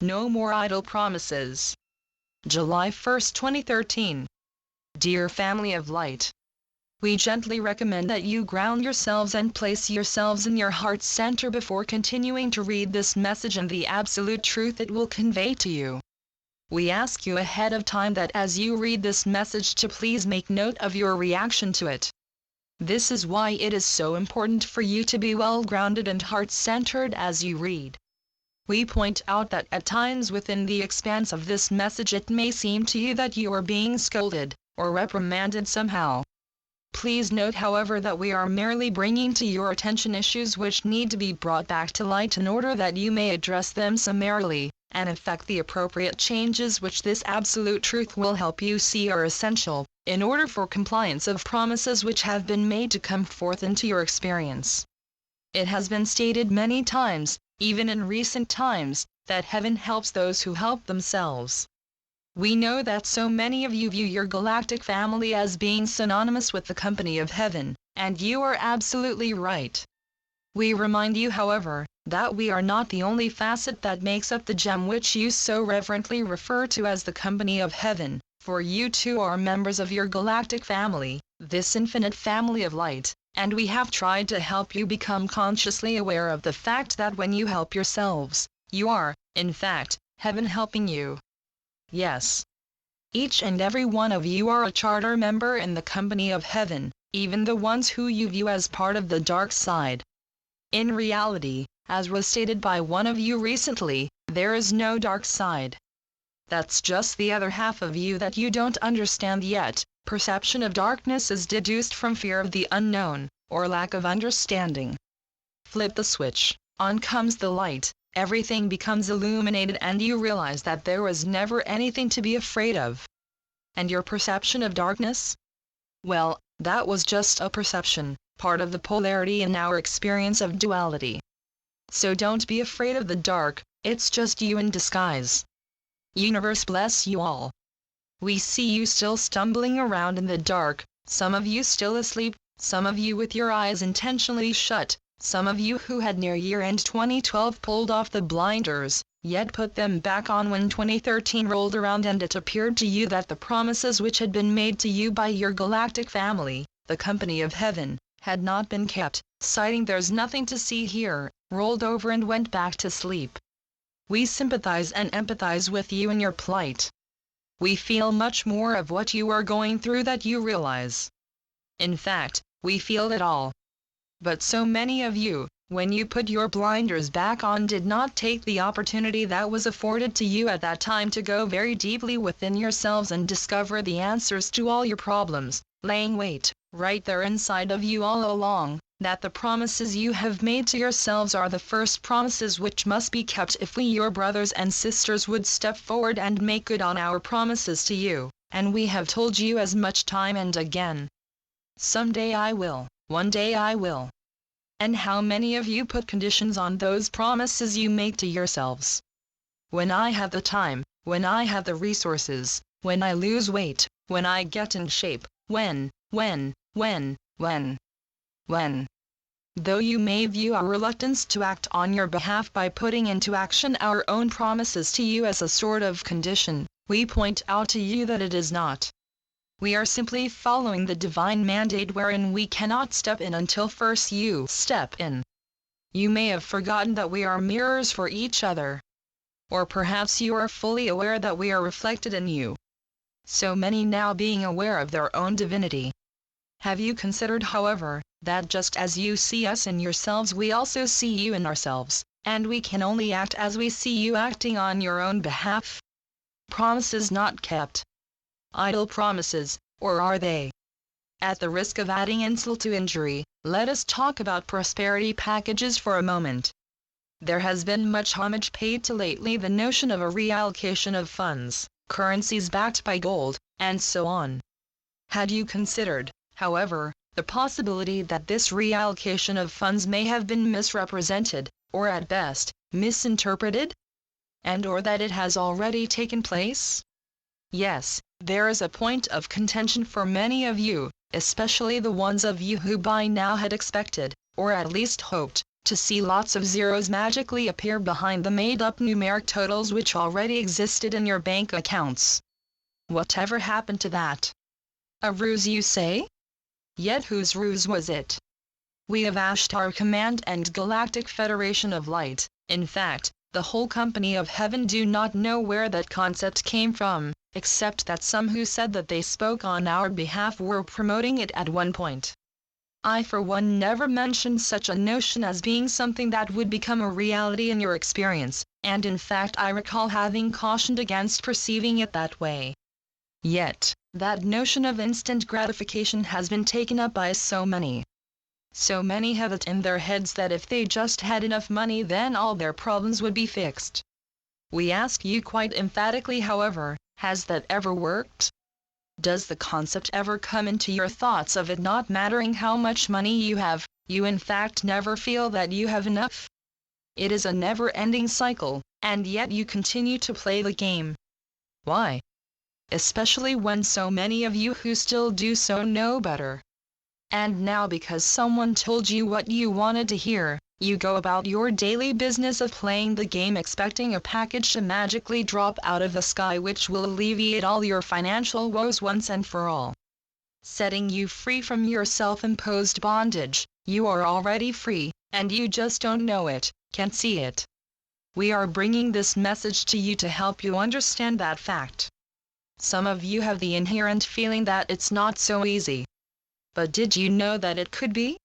No more idle promises. July 1, 2013. Dear family of light, we gently recommend that you ground yourselves and place yourselves in your heart's center before continuing to read this message and the absolute truth it will convey to you. We ask you ahead of time that as you read this message to please make note of your reaction to it. This is why it is so important for you to be well grounded and heart-centered as you read. We point out that at times within the expanse of this message it may seem to you that you are being scolded, or reprimanded somehow. Please note however that we are merely bringing to your attention issues which need to be brought back to light in order that you may address them summarily, and effect the appropriate changes which this absolute truth will help you see are essential, in order for compliance of promises which have been made to come forth into your experience. It has been stated many times, even in recent times, that heaven helps those who help themselves. We know that so many of you view your galactic family as being synonymous with the company of heaven, and you are absolutely right. We remind you, however, that we are not the only facet that makes up the gem which you so reverently refer to as the company of heaven, for you too are members of your galactic family, this infinite family of light, and we have tried to help you become consciously aware of the fact that when you help yourselves, you are, in fact, heaven helping you. Yes. Each and every one of you are a charter member in the company of heaven, even the ones who you view as part of the dark side. In reality, as was stated by one of you recently, there is no dark side. That's just the other half of you that you don't understand yet. Perception of darkness is deduced from fear of the unknown, or lack of understanding. Flip the switch, on comes the light, everything becomes illuminated and you realize that there was never anything to be afraid of. And your perception of darkness? Well, that was just a perception, part of the polarity in our experience of duality. So don't be afraid of the dark, it's just you in disguise. Universe bless you all. We see you still stumbling around in the dark, some of you still asleep, some of you with your eyes intentionally shut, some of you who had near year-end 2012 pulled off the blinders, yet put them back on when 2013 rolled around and it appeared to you that the promises which had been made to you by your galactic family, the company of heaven, had not been kept, citing "there's nothing to see here," rolled over and went back to sleep. We sympathize and empathize with you in your plight. We feel much more of what you are going through that you realize. In fact, we feel it all. But so many of you, when you put your blinders back on, did not take the opportunity that was afforded to you at that time to go very deeply within yourselves and discover the answers to all your problems, laying wait, right there inside of you all along, that the promises you have made to yourselves are the first promises which must be kept if we, your brothers and sisters, would step forward and make good on our promises to you, and we have told you as much time and again. Someday I will, one day I will. And how many of you put conditions on those promises you make to yourselves? When I have the time, when I have the resources, when I lose weight, when I get in shape, when. Though you may view our reluctance to act on your behalf by putting into action our own promises to you as a sort of condition, we point out to you that it is not. We are simply following the divine mandate wherein we cannot step in until first you step in. You may have forgotten that we are mirrors for each other. Or perhaps you are fully aware that we are reflected in you. So many now being aware of their own divinity. Have you considered, however, that just as you see us in yourselves we also see you in ourselves, and we can only act as we see you acting on your own behalf? Promises not kept. Idle promises, or are they? At the risk of adding insult to injury, let us talk about prosperity packages for a moment. There has been much homage paid to lately the notion of a reallocation of funds, currencies backed by gold, and so on. Had you considered, however, the possibility that this reallocation of funds may have been misrepresented, or at best, misinterpreted? And/or that it has already taken place? Yes, there is a point of contention for many of you, especially the ones of you who by now had expected, or at least hoped, to see lots of zeros magically appear behind the made-up numeric totals which already existed in your bank accounts. Whatever happened to that? A ruse, you say? Yet whose ruse was it? We of Ashtar Command and Galactic Federation of Light, in fact, the whole company of heaven, do not know where that concept came from, except that some who said that they spoke on our behalf were promoting it at one point. I for one never mentioned such a notion as being something that would become a reality in your experience, and in fact I recall having cautioned against perceiving it that way. Yet, that notion of instant gratification has been taken up by so many. So many have it in their heads that if they just had enough money then all their problems would be fixed. We ask you quite emphatically, however, has that ever worked? Does the concept ever come into your thoughts of it not mattering how much money you have, you in fact never feel that you have enough? It is a never-ending cycle, and yet you continue to play the game. Why? Especially when so many of you who still do so know better. And now because someone told you what you wanted to hear, you go about your daily business of playing the game expecting a package to magically drop out of the sky which will alleviate all your financial woes once and for all. Setting you free from your self-imposed bondage, you are already free, and you just don't know it, can't see it. We are bringing this message to you to help you understand that fact. Some of you have the inherent feeling that it's not so easy. But did you know that it could be?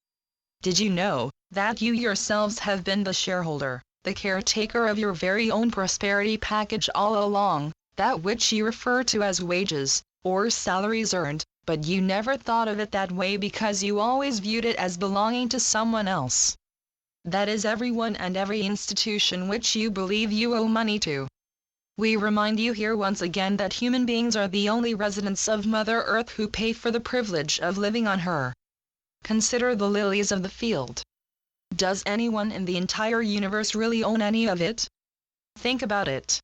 Did you know that you yourselves have been the shareholder, the caretaker of your very own prosperity package all along, that which you refer to as wages, or salaries earned, but you never thought of it that way because you always viewed it as belonging to someone else? That is everyone and every institution which you believe you owe money to. We remind you here once again that human beings are the only residents of Mother Earth who pay for the privilege of living on her. Consider the lilies of the field. Does anyone in the entire universe really own any of it? Think about it.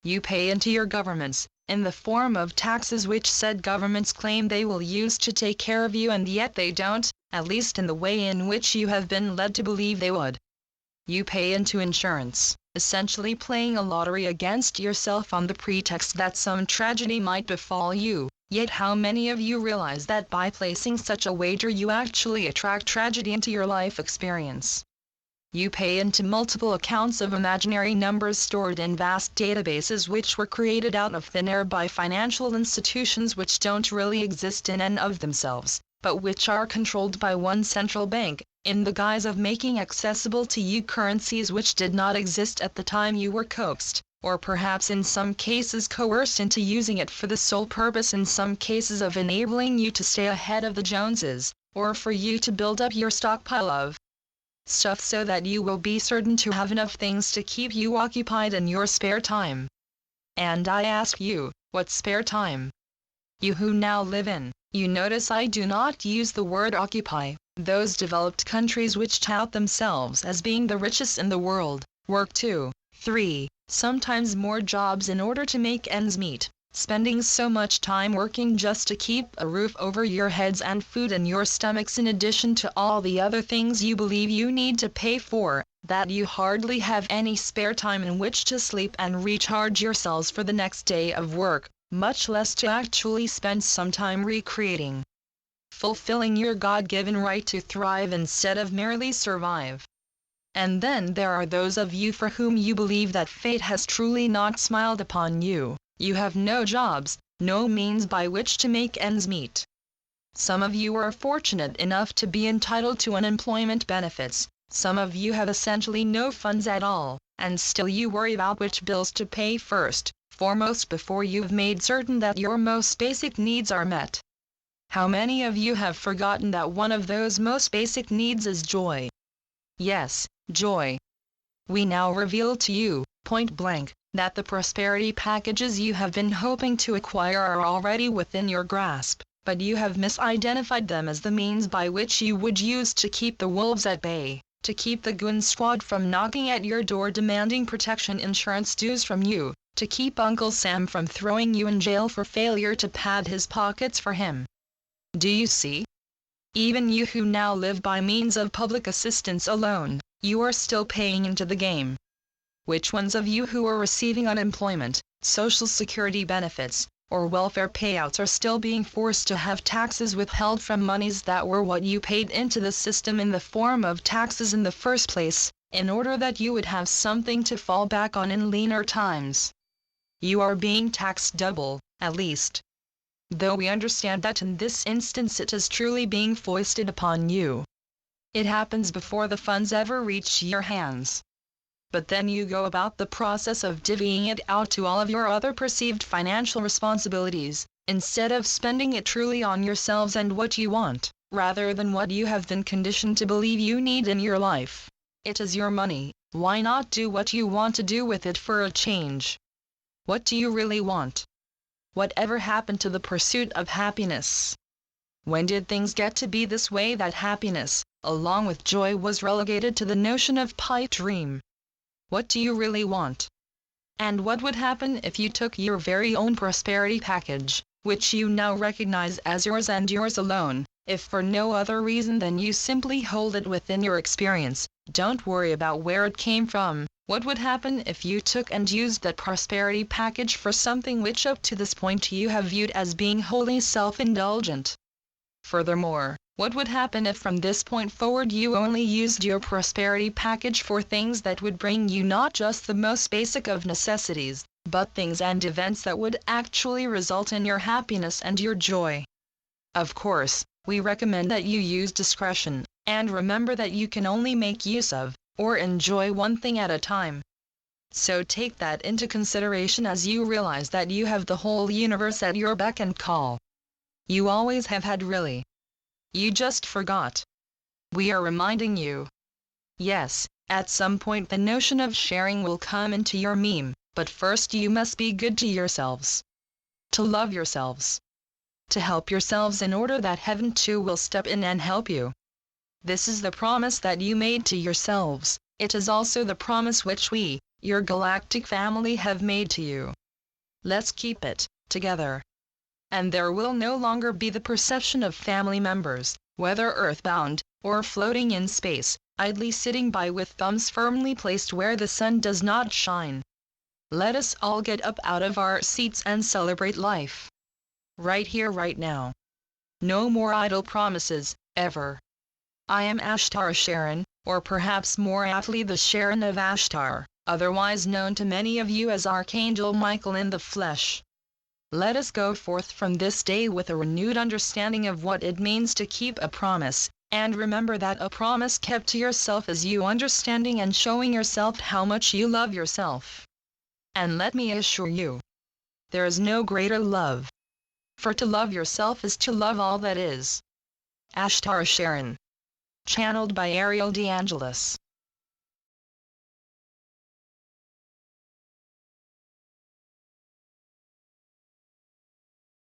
You pay into your governments, in the form of taxes which said governments claim they will use to take care of you, and yet they don't, at least in the way in which you have been led to believe they would. You pay into insurance, essentially playing a lottery against yourself on the pretext that some tragedy might befall you, yet how many of you realize that by placing such a wager you actually attract tragedy into your life experience? You pay into multiple accounts of imaginary numbers stored in vast databases which were created out of thin air by financial institutions which don't really exist in and of themselves, but which are controlled by one central bank, in the guise of making accessible to you currencies which did not exist at the time you were coaxed, or perhaps in some cases coerced into using it for the sole purpose in some cases of enabling you to stay ahead of the Joneses, or for you to build up your stockpile of stuff so that you will be certain to have enough things to keep you occupied in your spare time. And I ask you, what spare time? You who now live in, you notice I do not use the word occupy. Those developed countries which tout themselves as being the richest in the world, work 2, 3, sometimes more jobs in order to make ends meet, spending so much time working just to keep a roof over your heads and food in your stomachs in addition to all the other things you believe you need to pay for, that you hardly have any spare time in which to sleep and recharge yourselves for the next day of work, much less to actually spend some time recreating, fulfilling your God-given right to thrive instead of merely survive. And then there are those of you for whom you believe that fate has truly not smiled upon you. You have no jobs, no means by which to make ends meet. Some of you are fortunate enough to be entitled to unemployment benefits, some of you have essentially no funds at all, and still you worry about which bills to pay first, foremost before you've made certain that your most basic needs are met. How many of you have forgotten that one of those most basic needs is joy? Yes, joy. We now reveal to you, point blank, that the prosperity packages you have been hoping to acquire are already within your grasp, but you have misidentified them as the means by which you would use to keep the wolves at bay, to keep the goon squad from knocking at your door demanding protection insurance dues from you, to keep Uncle Sam from throwing you in jail for failure to pad his pockets for him. Do you see? Even you who now live by means of public assistance alone, You are still paying into the game. Which ones of you who are receiving unemployment, social security benefits, or welfare payouts are still being forced to have taxes withheld from monies that were what you paid into the system in the form of taxes in the first place, in order that you would have something to fall back on in leaner times? You are being taxed double, at least. Though we understand that in this instance it is truly being foisted upon you. It happens before the funds ever reach your hands. But then you go about the process of divvying it out to all of your other perceived financial responsibilities, instead of spending it truly on yourselves and what you want, rather than what you have been conditioned to believe you need in your life. It is your money, why not do what you want to do with it for a change? What do you really want? Whatever happened to the pursuit of happiness? When did things get to be this way that happiness, along with joy, was relegated to the notion of pipe dream? What do you really want? And what would happen if you took your very own prosperity package, which you now recognize as yours and yours alone, if for no other reason than you simply hold it within your experience, don't worry about where it came from? What would happen if you took and used that prosperity package for something which up to this point you have viewed as being wholly self-indulgent? Furthermore, what would happen if from this point forward you only used your prosperity package for things that would bring you not just the most basic of necessities, but things and events that would actually result in your happiness and your joy? Of course, we recommend that you use discretion, and remember that you can only make use of, or enjoy one thing at a time. So take that into consideration as you realize that you have the whole universe at your beck and call. You always have had, really. You just forgot. We are reminding you. Yes, at some point the notion of sharing will come into your meme, but first you must be good to yourselves. To love yourselves. To help yourselves in order that heaven too will step in and help you. This is the promise that you made to yourselves. It is also the promise which we, your galactic family, have made to you. Let's keep it together. And there will no longer be the perception of family members, whether earthbound, or floating in space, idly sitting by with thumbs firmly placed where the sun does not shine. Let us all get up out of our seats and celebrate life. Right here, right now. No more idle promises, ever. I am Ashtar Sheran, or perhaps more aptly the Sheran of Ashtar, otherwise known to many of you as Archangel Michael in the flesh. Let us go forth from this day with a renewed understanding of what it means to keep a promise, and remember that a promise kept to yourself is you understanding and showing yourself how much you love yourself. And let me assure you, there is no greater love. For to love yourself is to love all that is. Ashtar Sheran. Channeled by Ariel DeAngelis.